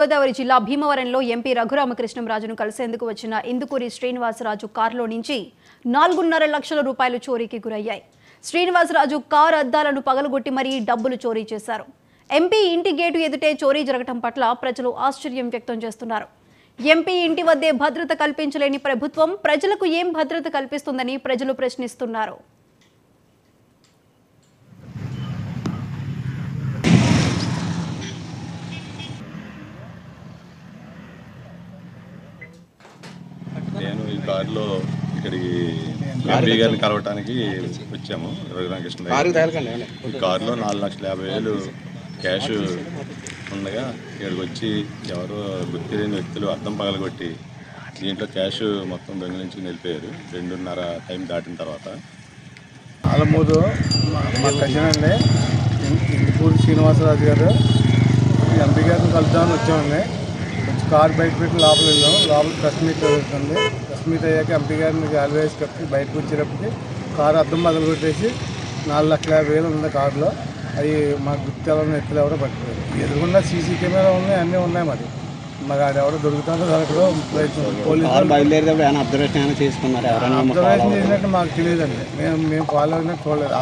గోదావరి జిల్లా భీమవరంలో ఎంపీ రఘురామకృష్ణంరాజును కలిసేందుకు వచ్చిన ఇందుకూరి శ్రీనివాసరాజు కారులోంచి 4.5 లక్షల రూపాయలు చోరీకి గురయ్యాయి. శ్రీనివాసరాజు కారు అద్దాలను పగలగొట్టి మరీ డబ్బులు చోరీ చేశారు. ఎంపీ ఇంటి గేటు ఎదుటే చోరీ జరగడం పట్ల ప్రజలు ఆశ్చర్యం వ్యక్తం చేస్తున్నారు. ఎంపీ ఇంటి వద్దే భద్రత కల్పించలేని ప్రభుత్వం ప్రజలకు ఏం భద్రత కల్పిస్తుందని ప్రజలు ప్రశ్నిస్తున్నారు. నేను ఈ కారులో ఇక్కడికి ఎంపీ గారిని కలవటానికి వచ్చాము. రఘురామకృష్ణ ఈ కారులో 4,50,000 క్యాష్ ఉండగా ఇక్కడికి వచ్చి ఎవరో గుర్తు తెలియని వ్యక్తులు అద్దం పగలగొట్టి దీంట్లో క్యాష్ మొత్తం దొంగిలించి నిలిపారు. 2:30 టైం దాటిన తర్వాత ఆలమూరు మా కజిన్ అండి ఇందుకూరి శ్రీనివాసరాజు గారు ఎంపీ గారిని కలుద్దామని వచ్చామండి. కారు బయట పెట్టి లోపల వెళ్ళాం. లోపల ప్రెస్ మీట్ జరుగుతుంది. ప్రెస్ మీట్ అయ్యాక ఎంపీ గారిని ఆల్వేస్ కప్పి బయటకు వచ్చేటప్పటికి కారు అద్దం మొదలు కొట్టేసి 4,50,000 ఉంది కారులో. అవి మాకు గుర్తెవరో ఎత్తులు ఎవరో పట్టుకోలేదు. ఎదురుకుండా సీసీ కెమెరా ఉన్నాయి, అన్నీ ఉన్నాయి. మరి ఆడెవరో దొరుకుతారో దొరకడో పోలీసులు అబ్జర్వేషన్ చేసినట్టు మాకు తెలియదండి. మేము ఫాలో అయినట్టు చూడలేదు.